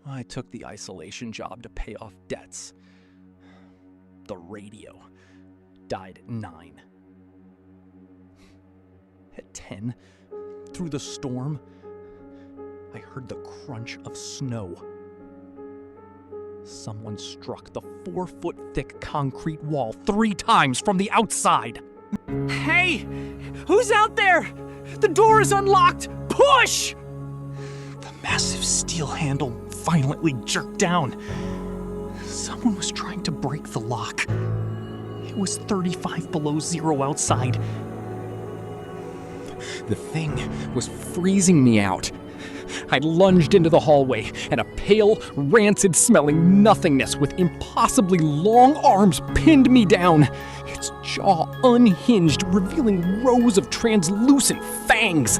I took the isolation job to pay off debts. The radio died at 9. At 10, through the storm, I heard the crunch of snow. Someone struck the 4-foot-thick concrete wall 3 times from the outside. Hey! Who's out there? The door is unlocked! Push! The massive steel handle violently jerked down. Someone was trying to break the lock. It was 35 below zero outside. The thing was freezing me out. I lunged into the hallway, and a pale, rancid-smelling nothingness with impossibly long arms pinned me down, its jaw unhinged, revealing rows of translucent fangs.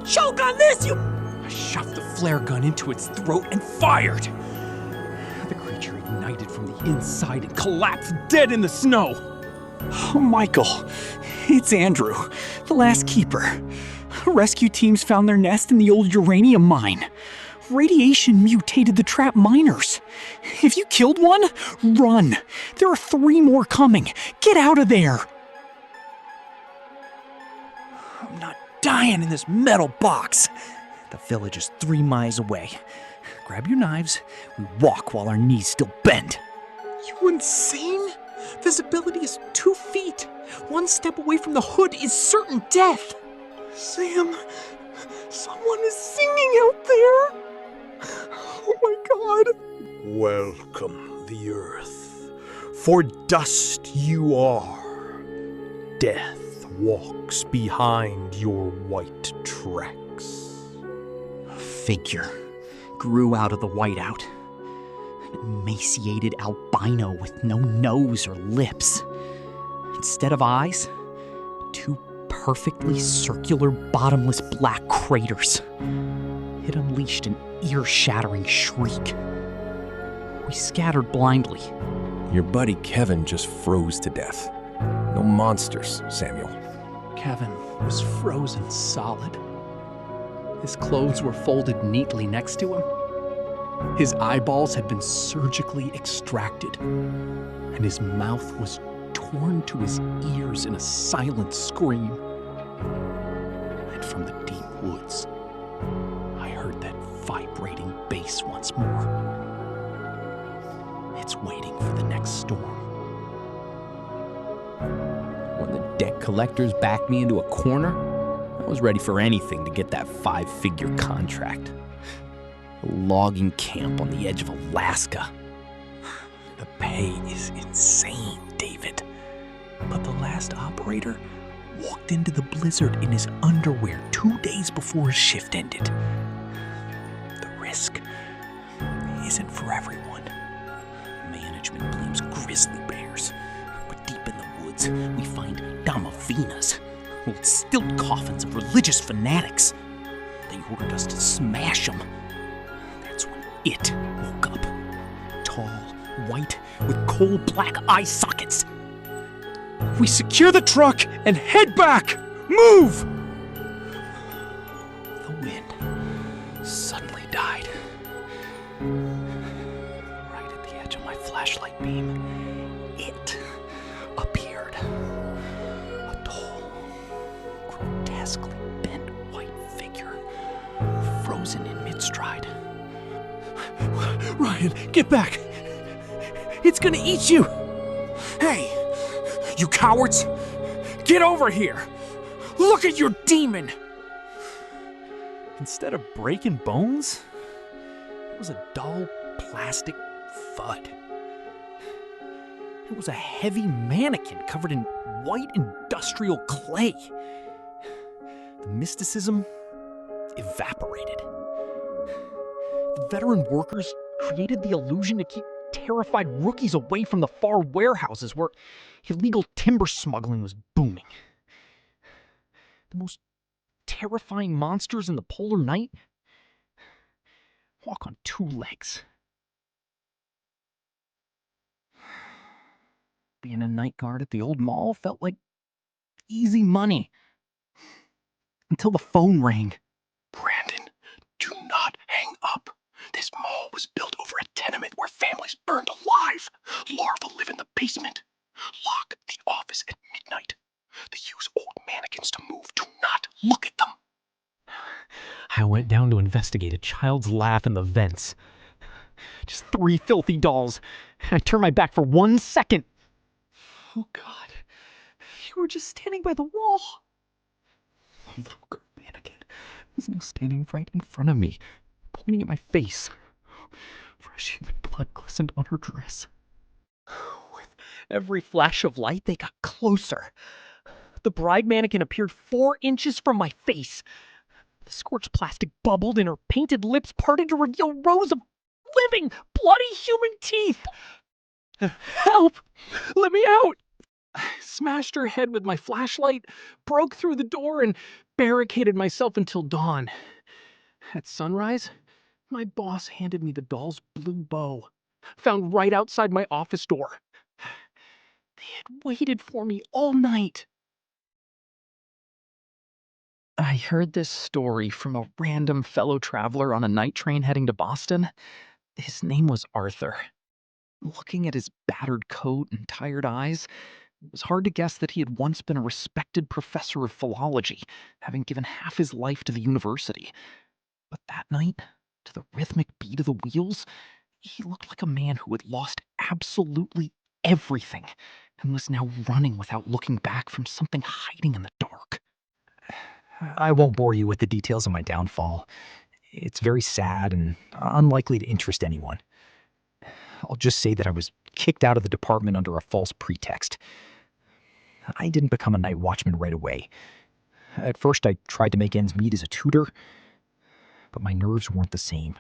Choke on this, you... I shoved the flare gun into its throat and fired. The creature ignited from the inside and collapsed dead in the snow. Oh, Michael, it's Andrew, the last keeper. Rescue teams found their nest in the old uranium mine. Radiation mutated the trapped miners. If you killed one, run. There are 3 more coming. Get out of there. I'm not dying in this metal box. The village is 3 miles away. Grab your knives. We walk while our knees still bend. You insane? Visibility is 2 feet. 1 step away from the hood is certain death. Sam, someone is singing out there. Oh my God. Welcome, the earth, for dust you are. Death walks behind your white tracks. A figure grew out of the whiteout. An emaciated albino with no nose or lips. Instead of eyes, 2 perfectly circular, bottomless black craters. It unleashed an ear-shattering shriek. We scattered blindly. Your buddy Kevin just froze to death. No monsters, Samuel. Kevin was frozen solid. His clothes were folded neatly next to him. His eyeballs had been surgically extracted, and his mouth was torn to his ears in a silent scream. And from the deep woods, I heard that vibrating bass once more. It's waiting for the next storm. When the debt collectors backed me into a corner, I was ready for anything to get that 5-figure contract. A logging camp on the edge of Alaska. The pay is insane, David. But the last operator walked into the blizzard in his underwear 2 days before his shift ended. The risk isn't for everyone. Management blames grizzly bears, but deep in the woods we find damavinas, old stilt coffins of religious fanatics. They ordered us to smash them. That's when it woke up. Tall, white, with coal black eye sockets. We secure the truck and head back. Move! The wind suddenly died. Right at the edge of my flashlight beam, it appeared. A tall, grotesquely bent white figure, frozen in mid-stride. Ryan, get back. It's gonna eat you. Hey, you cowards! Get over here! Look at your demon! Instead of breaking bones, it was a dull plastic thud. It was a heavy mannequin covered in white industrial clay. The mysticism evaporated. The veteran workers created the illusion to keep terrified rookies away from the far warehouses where illegal timber smuggling was booming. The most terrifying monsters in the polar night walk on 2 legs. Being a night guard at the old mall felt like easy money. Until the phone rang. Brandon, do not hang up. Look at them. I went down to investigate a child's laugh in the vents. Just 3 filthy dolls. I turned my back for 1 second. Oh, God. You were just standing by the wall. A little girl mannequin was now standing right in front of me, pointing at my face. Fresh human blood glistened on her dress. With every flash of light, they got closer. The bride mannequin appeared 4 inches from my face. The scorched plastic bubbled and her painted lips parted to reveal rows of living, bloody human teeth. Help! Let me out! I smashed her head with my flashlight, broke through the door, and barricaded myself until dawn. At sunrise, my boss handed me the doll's blue bow, found right outside my office door. They had waited for me all night. I heard this story from a random fellow traveler on a night train heading to Boston. His name was Arthur. Looking at his battered coat and tired eyes, it was hard to guess that he had once been a respected professor of philology, having given half his life to the university. But that night, to the rhythmic beat of the wheels, he looked like a man who had lost absolutely everything and was now running without looking back from something hiding in the dark. I won't bore you with the details of my downfall. It's very sad and unlikely to interest anyone. I'll just say that I was kicked out of the department under a false pretext. I didn't become a night watchman right away. At first, I tried to make ends meet as a tutor, but my nerves weren't the same.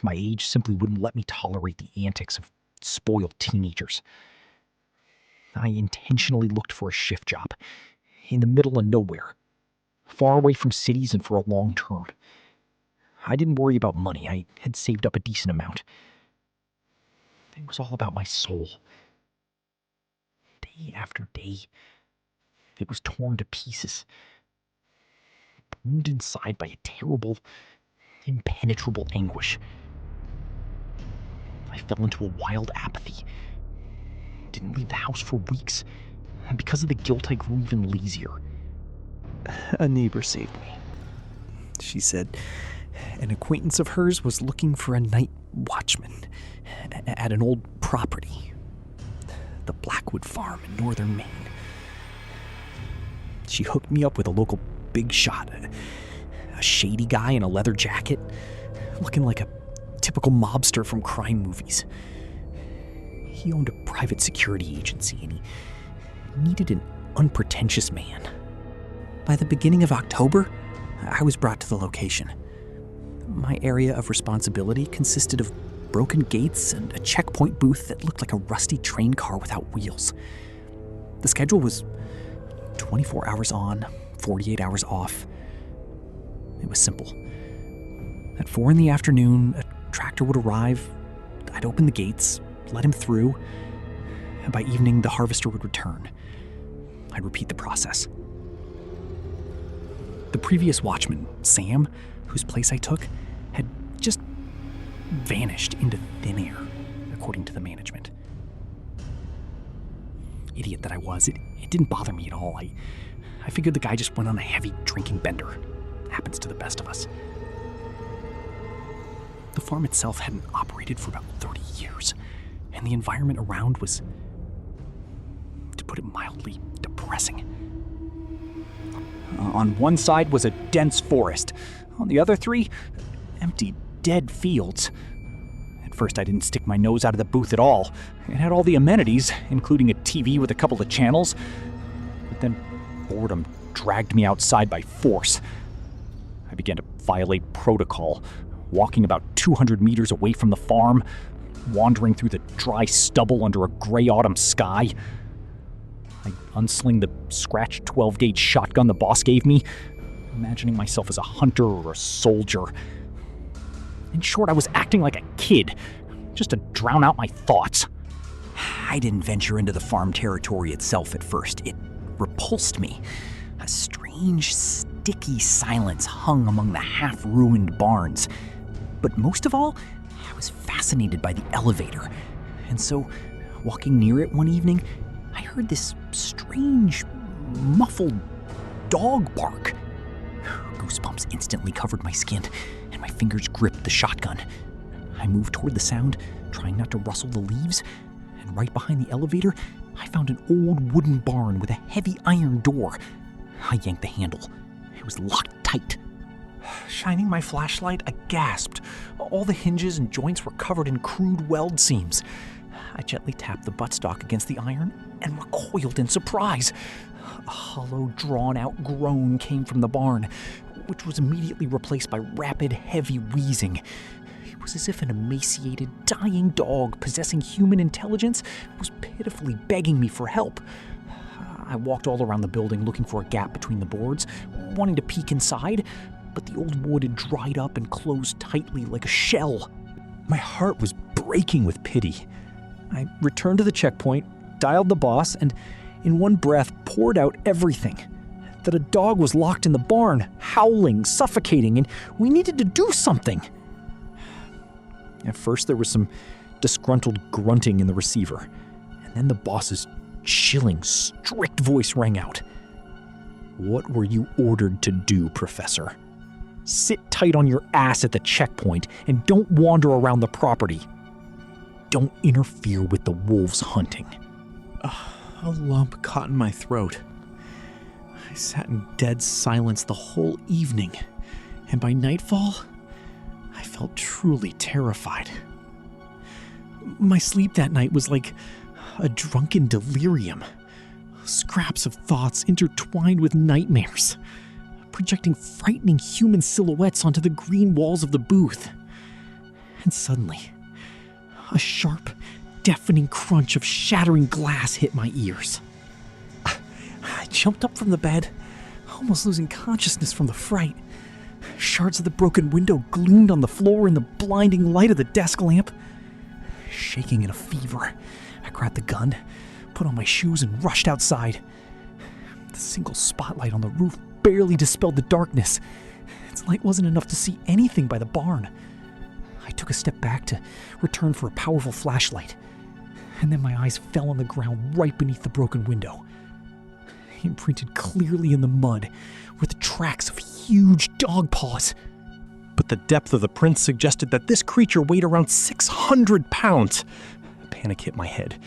My age simply wouldn't let me tolerate the antics of spoiled teenagers. I intentionally looked for a shift job, in the middle of nowhere, far away from cities and for a long term. I didn't worry about money. I had saved up a decent amount. It was all about my soul. Day after day, it was torn to pieces, burned inside by a terrible, impenetrable anguish. I fell into a wild apathy. Didn't leave the house for weeks, and because of the guilt, I grew even lazier. A neighbor saved me. She said an acquaintance of hers was looking for a night watchman at an old property, the Blackwood Farm in northern Maine. She hooked me up with a local big shot, a shady guy in a leather jacket, looking like a typical mobster from crime movies. He owned a private security agency and he needed an unpretentious man. By the beginning of October, I was brought to the location. My area of responsibility consisted of broken gates and a checkpoint booth that looked like a rusty train car without wheels. The schedule was 24 hours on, 48 hours off. It was simple. At 4 in the afternoon, a tractor would arrive, I'd open the gates, let him through, and by evening the harvester would return. I'd repeat the process. The previous watchman, Sam, whose place I took, had just vanished into thin air, according to the management. Idiot that I was, it didn't bother me at all. I figured the guy just went on a heavy drinking bender. Happens to the best of us. The farm itself hadn't operated for about 30 years, and the environment around was, to put it mildly, depressing. On one side was a dense forest. On the other 3, empty, dead fields. At first, I didn't stick my nose out of the booth at all. It had all the amenities, including a TV with a couple of channels. But then boredom dragged me outside by force. I began to violate protocol, walking about 200 meters away from the farm, wandering through the dry stubble under a gray autumn sky. I unsling the scratched 12-gauge shotgun the boss gave me, imagining myself as a hunter or a soldier. In short, I was acting like a kid, just to drown out my thoughts. I didn't venture into the farm territory itself at first. It repulsed me. A strange, sticky silence hung among the half-ruined barns. But most of all, I was fascinated by the elevator. And so, walking near it one evening, I heard this strange, muffled dog bark. Goosebumps instantly covered my skin, and my fingers gripped the shotgun. I moved toward the sound, trying not to rustle the leaves, and right behind the elevator, I found an old wooden barn with a heavy iron door. I yanked the handle. It was locked tight. Shining my flashlight, I gasped. All the hinges and joints were covered in crude weld seams. I gently tapped the buttstock against the iron and recoiled in surprise. A hollow, drawn-out groan came from the barn, which was immediately replaced by rapid, heavy wheezing. It was as if an emaciated, dying dog possessing human intelligence was pitifully begging me for help. I walked all around the building looking for a gap between the boards, wanting to peek inside, but the old wood had dried up and closed tightly like a shell. My heart was breaking with pity. I returned to the checkpoint, dialed the boss, and in one breath poured out everything. That a dog was locked in the barn, howling, suffocating, and we needed to do something. At first, there was some disgruntled grunting in the receiver, and then the boss's chilling, strict voice rang out. "What were you ordered to do, Professor? Sit tight on your ass at the checkpoint and don't wander around the property. Don't interfere with the wolves hunting." A lump caught in my throat. I sat in dead silence the whole evening, and by nightfall, I felt truly terrified. My sleep that night was like a drunken delirium. Scraps of thoughts intertwined with nightmares, projecting frightening human silhouettes onto the green walls of the booth. And suddenly, a sharp, deafening crunch of shattering glass hit my ears. I jumped up from the bed, almost losing consciousness from the fright. Shards of the broken window gleamed on the floor in the blinding light of the desk lamp. Shaking in a fever, I grabbed the gun, put on my shoes, and rushed outside. The single spotlight on the roof barely dispelled the darkness. Its light wasn't enough to see anything by the barn. I took a step back to return for a powerful flashlight, and then my eyes fell on the ground right beneath the broken window. Imprinted clearly in the mud were the tracks of huge dog paws. But the depth of the prints suggested that this creature weighed around 600 pounds. Panic hit my head.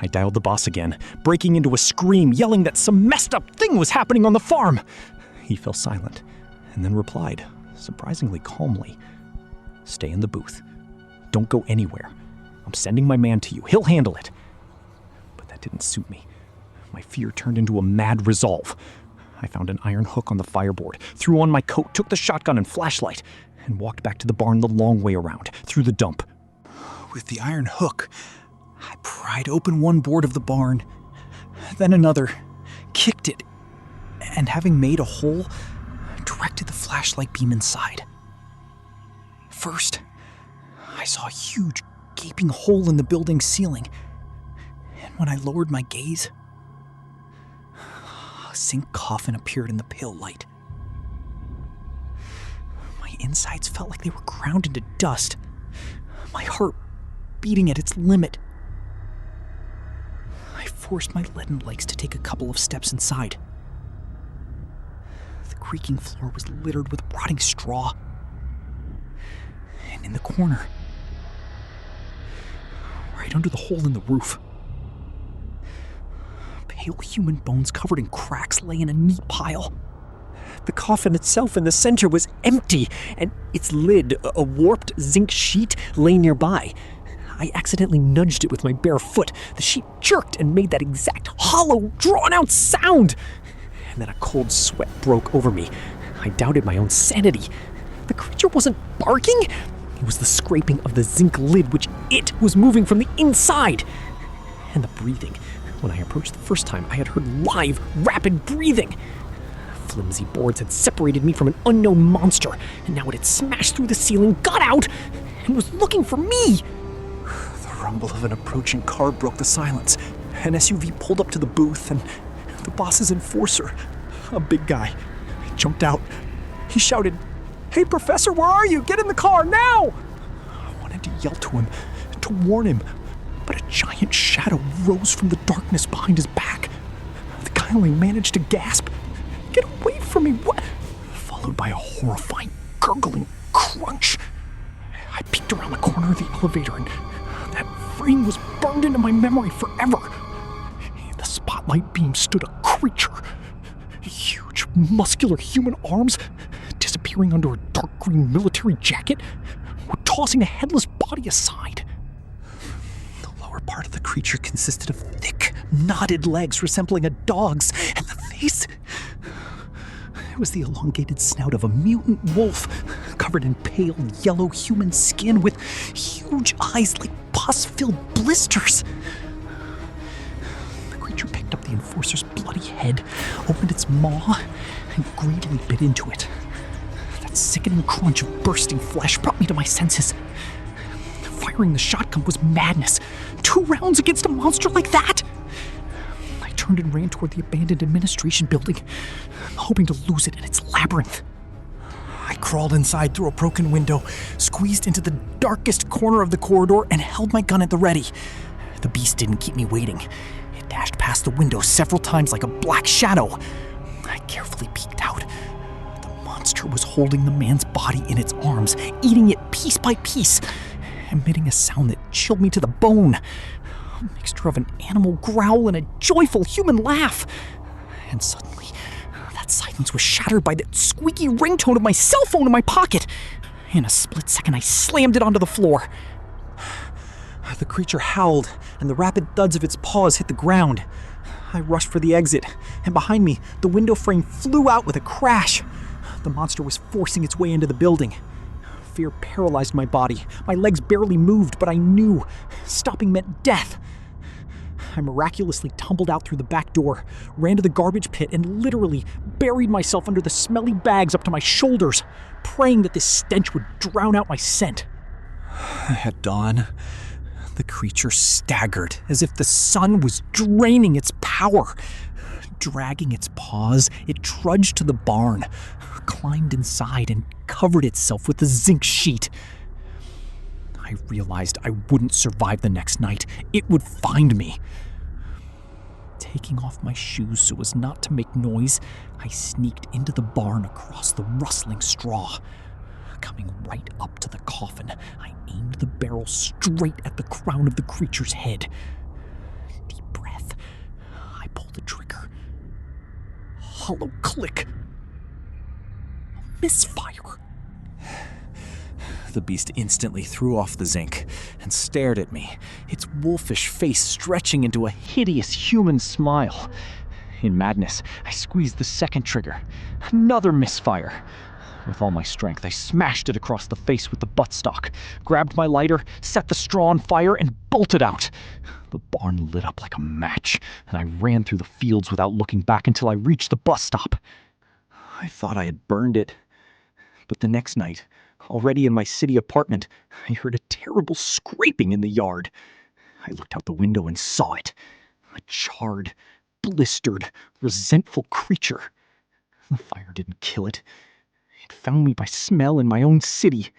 I dialed the boss again, breaking into a scream, yelling that some messed up thing was happening on the farm. He fell silent, and then replied, surprisingly calmly, "Stay in the booth. Don't go anywhere. I'm sending my man to you. He'll handle it." But that didn't suit me. My fear turned into a mad resolve. I found an iron hook on the fireboard, threw on my coat, took the shotgun and flashlight, and walked back to the barn the long way around, through the dump. With the iron hook, I pried open one board of the barn, then another, kicked it, and having made a hole, directed the flashlight beam inside. First, I saw a huge, gaping hole in the building's ceiling, and when I lowered my gaze, a zinc coffin appeared in the pale light. My insides felt like they were ground into dust, my heart beating at its limit. I forced my leaden legs to take a couple of steps inside. The creaking floor was littered with rotting straw. And in the corner, right under the hole in the roof, pale human bones covered in cracks lay in a neat pile. The coffin itself in the center was empty, and its lid, a warped zinc sheet, lay nearby. I accidentally nudged it with my bare foot. The sheet jerked and made that exact hollow, drawn-out sound. And then a cold sweat broke over me. I doubted my own sanity. The creature wasn't barking. It was the scraping of the zinc lid, which it was moving from the inside. And the breathing. When I approached the first time, I had heard live, rapid breathing. Flimsy boards had separated me from an unknown monster, and now it had smashed through the ceiling, got out, and was looking for me. The rumble of an approaching car broke the silence. An SUV pulled up to the booth, and the boss's enforcer, a big guy, jumped out. He shouted, "Hey, Professor, where are you? Get in the car, now!" I wanted to yell to him, to warn him, but a giant shadow rose from the darkness behind his back. The guy only managed to gasp, "Get away from me, what?" followed horrifying, gurgling crunch. I peeked around the corner of the elevator, and that frame was burned into my memory forever. In the spotlight beam stood a creature. Huge, muscular human arms, disappearing under a dark green military jacket, tossing a headless body aside. The lower part of the creature consisted of thick, knotted legs resembling a dog's, and the face... It was the elongated snout of a mutant wolf, covered in pale yellow human skin with huge eyes like pus-filled blisters. The creature picked up the enforcer's bloody head, opened its maw, and greedily bit into it. That sickening crunch of bursting flesh brought me to my senses. Firing the shotgun was madness. 2 rounds against a monster like that? I turned and ran toward the abandoned administration building, hoping to lose it in its labyrinth. I crawled inside through a broken window, squeezed into the darkest corner of the corridor, and held my gun at the ready. The beast didn't keep me waiting. It dashed past the window several times like a black shadow. I carefully peeked out. The monster was holding the man's body in its arms, eating it piece by piece, emitting a sound that chilled me to the bone. A mixture of an animal growl and a joyful human laugh. And suddenly, that silence was shattered by the squeaky ringtone of my cell phone in my pocket. In a split second, I slammed it onto the floor. The creature howled, and the rapid thuds of its paws hit the ground. I rushed for the exit, and behind me, the window frame flew out with a crash. The monster was forcing its way into the building. Fear paralyzed my body. My legs barely moved, but I knew stopping meant death. I miraculously tumbled out through the back door, ran to the garbage pit, and literally buried myself under the smelly bags up to my shoulders, praying that this stench would drown out my scent. At dawn, the creature staggered as if the sun was draining its power. Dragging its paws, it trudged to the barn, climbed inside, and covered itself with a zinc sheet. I realized I wouldn't survive the next night. It would find me. Taking off my shoes so as not to make noise, I sneaked into the barn across the rustling straw. Coming right up to the coffin, I aimed the barrel straight at the crown of the creature's head. Deep breath. I pulled the trigger. Hollow click. A misfire. The beast instantly threw off the zinc and stared at me, its wolfish face stretching into a hideous human smile. In madness, I squeezed the second trigger. Another misfire. With all my strength, I smashed it across the face with the buttstock, grabbed my lighter, set the straw on fire, and bolted out. The barn lit up like a match, and I ran through the fields without looking back until I reached the bus stop. I thought I had burned it. But the next night, already in my city apartment, I heard a terrible scraping in the yard. I looked out the window and saw it. A charred, blistered, resentful creature. The fire didn't kill it. It found me by smell in my own city.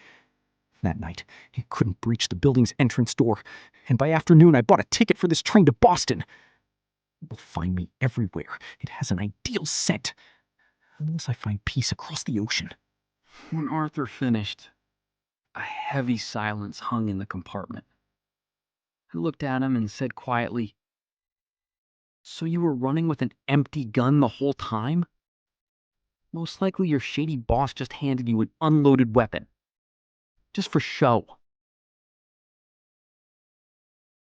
That night, it couldn't breach the building's entrance door, and by afternoon I bought a ticket for this train to Boston. It will find me everywhere. It has an ideal scent. Unless I find peace across the ocean. When Arthur finished, a heavy silence hung in the compartment. I looked at him and said quietly, "So you were running with an empty gun the whole time? Most likely your shady boss just handed you an unloaded weapon. Just for show."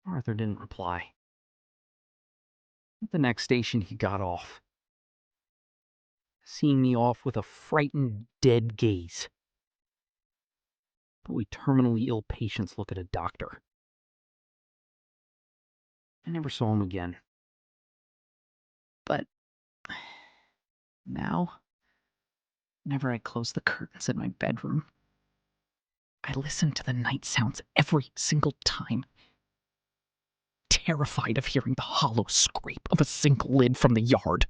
Arthur didn't reply. At the next station, he got off, seeing me off with a frightened, dead gaze. The way terminally ill patients look at a doctor. I never saw him again. But now, whenever I close the curtains in my bedroom, I listen to the night sounds every single time, terrified of hearing the hollow scrape of a zinc lid from the yard.